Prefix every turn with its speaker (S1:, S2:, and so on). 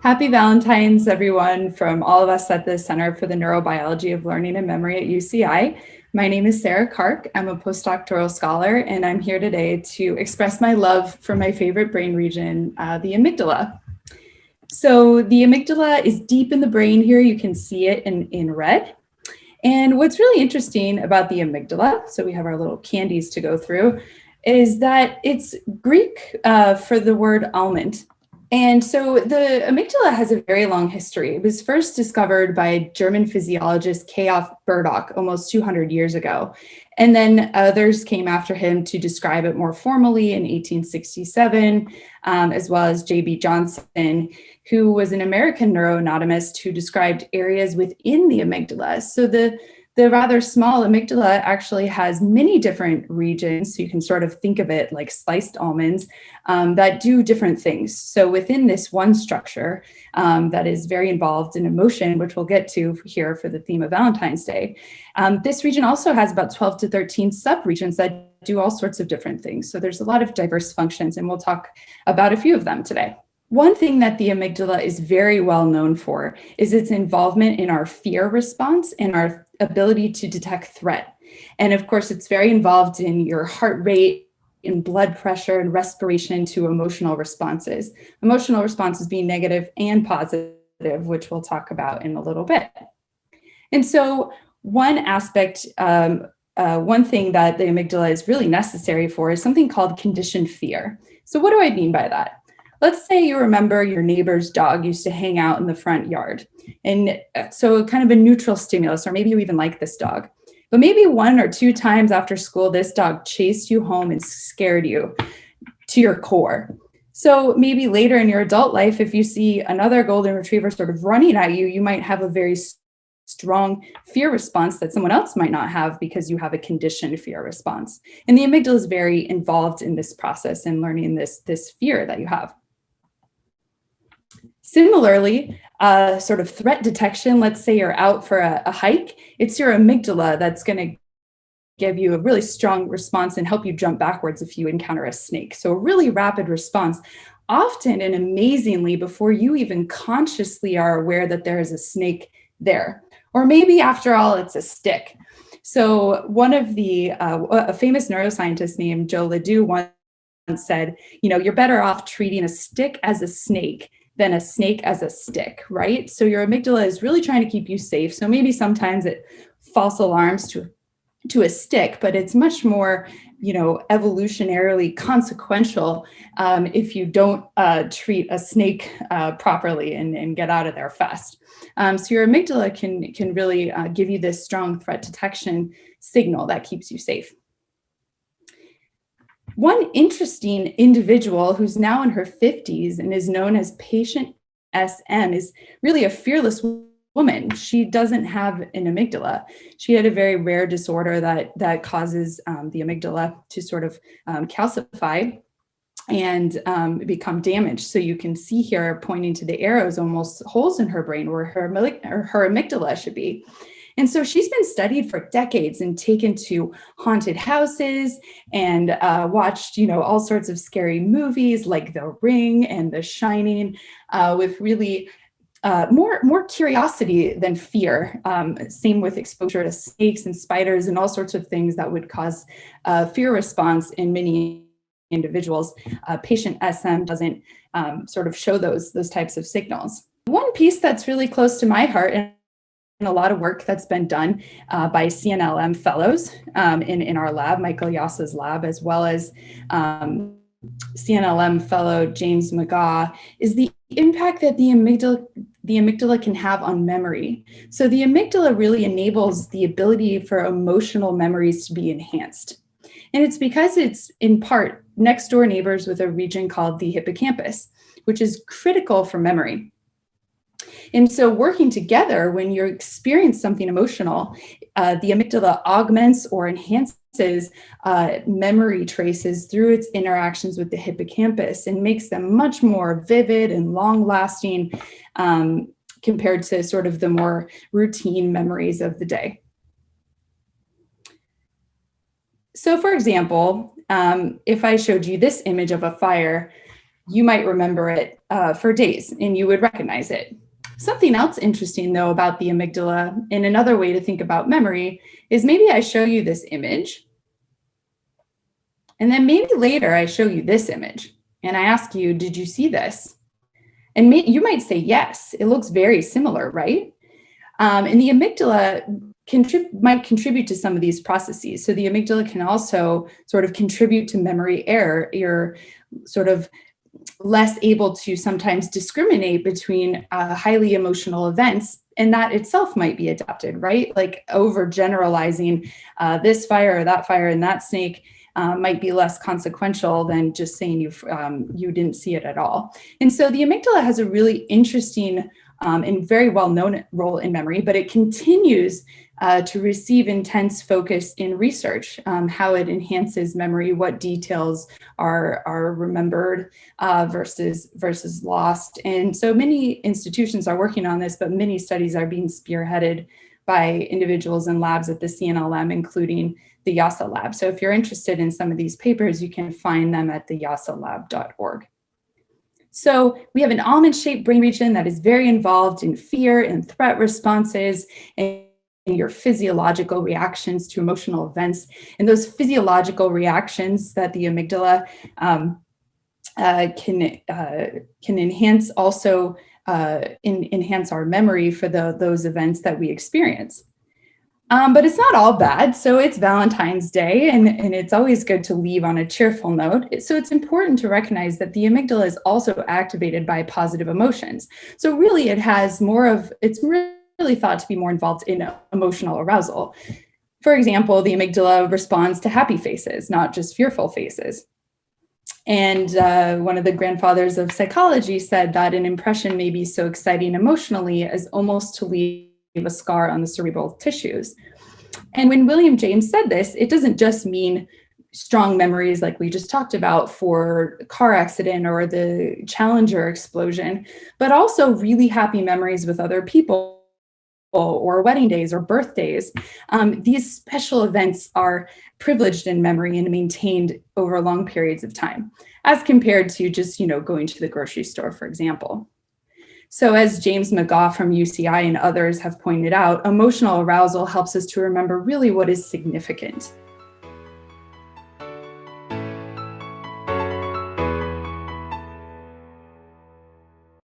S1: Happy Valentine's, everyone, from all of us at the Center for the Neurobiology of Learning and Memory at UCI. My name is Sarah Kark. I'm a postdoctoral scholar, and I'm here today to express my love for my favorite brain region, the amygdala. So the amygdala is deep in the brain here. You can see it in red. And what's really interesting about the amygdala, so we have our little candies to go through, is that it's Greek for the word almond. And so the amygdala has a very long history. It was first discovered by German physiologist K.F. Burdock almost 200 years ago. And then others came after him to describe it more formally in 1867, as well as J.B. Johnson, who was an American neuroanatomist who described areas within the amygdala. So the rather small amygdala actually has many different regions. So you can sort of think of it like sliced almonds that do different things. So within this one structure that is very involved in emotion, which we'll get to here for the theme of Valentine's Day, this region also has about 12 to 13 subregions that do all sorts of different things. So there's a lot of diverse functions, and we'll talk about a few of them today. One thing that the amygdala is very well known for is its involvement in our fear response and our ability to detect threat. And of course, it's very involved in your heart rate, in blood pressure, and respiration to emotional responses. Emotional responses being negative and positive, which we'll talk about in a little bit. And so one aspect, one thing that the amygdala is really necessary for is something called conditioned fear. So what do I mean by that? Let's say you remember your neighbor's dog used to hang out in the front yard. And so kind of a neutral stimulus, or maybe you even like this dog. But maybe 1 or 2 times after school, this dog chased you home and scared you to your core. So maybe later in your adult life, if you see another golden retriever sort of running at you, you might have a very strong fear response that someone else might not have because you have a conditioned fear response. And the amygdala is very involved in this process and learning this fear that you have. Similarly, sort of threat detection, let's say you're out for a hike, it's your amygdala that's going to give you a really strong response and help you jump backwards if you encounter a snake. So a really rapid response, often and amazingly before you even consciously are aware that there is a snake there. Or maybe after all, it's a stick. So one of a famous neuroscientist named Joe Ledoux once said, you're better off treating a stick as a snake than a snake as a stick, right? So your amygdala is really trying to keep you safe. So maybe sometimes it false alarms to a stick, but it's much more, evolutionarily consequential if you don't treat a snake properly and get out of there fast. So your amygdala can really give you this strong threat detection signal that keeps you safe. One interesting individual who's now in her 50s and is known as patient SM is really a fearless woman. She doesn't have an amygdala. She had a very rare disorder that causes the amygdala to sort of calcify and become damaged. So you can see here pointing to the arrows, almost holes in her brain where her amygdala should be. And so she's been studied for decades and taken to haunted houses and watched, all sorts of scary movies like The Ring and The Shining with really more curiosity than fear. Same with exposure to snakes and spiders and all sorts of things that would cause fear response in many individuals. Patient SM doesn't sort of show those types of signals. One piece that's really close to my heart and a lot of work that's been done by CNLM fellows in our lab, Michael Yassa's lab, as well as CNLM fellow James McGaugh, is the impact that the amygdala can have on memory. So the amygdala really enables the ability for emotional memories to be enhanced. And it's because it's in part next door neighbors with a region called the hippocampus, which is critical for memory. And so working together, when you experience something emotional, the amygdala augments or enhances memory traces through its interactions with the hippocampus and makes them much more vivid and long-lasting compared to sort of the more routine memories of the day. So for example, if I showed you this image of a fire, you might remember it for days and you would recognize it. Something else interesting though about the amygdala, and another way to think about memory, is maybe I show you this image, and then maybe later I show you this image and I ask you, did you see this? And you might say, yes, it looks very similar, right? And the amygdala might contribute to some of these processes. So the amygdala can also sort of contribute to memory error. You're sort of less able to sometimes discriminate between highly emotional events, and that itself might be adapted, right? Like overgeneralizing this fire or that fire and that snake might be less consequential than just saying you didn't see it at all. And so the amygdala has a really interesting and very well-known role in memory, but it continues to receive intense focus in research, how it enhances memory, what details are remembered versus lost. And so many institutions are working on this, but many studies are being spearheaded by individuals and labs at the CNLM, including the YASA lab. So if you're interested in some of these papers, you can find them at theyasalab.org. So we have an almond-shaped brain region that is very involved in fear and threat responses and your physiological reactions to emotional events. And those physiological reactions that the amygdala can enhance also enhance our memory for those events that we experience. But it's not all bad. So it's Valentine's Day, and it's always good to leave on a cheerful note. So it's important to recognize that the amygdala is also activated by positive emotions. So really it's really thought to be more involved in emotional arousal. For example, the amygdala responds to happy faces, not just fearful faces. And one of the grandfathers of psychology said that an impression may be so exciting emotionally as almost to leave a scar on the cerebral tissues. And when William James said this, it doesn't just mean strong memories like we just talked about for a car accident or the Challenger explosion, but also really happy memories with other people or wedding days or birthdays. These special events are privileged in memory and maintained over long periods of time, as compared to just, going to the grocery store, for example. So as James McGaugh from UCI and others have pointed out, emotional arousal helps us to remember really what is significant.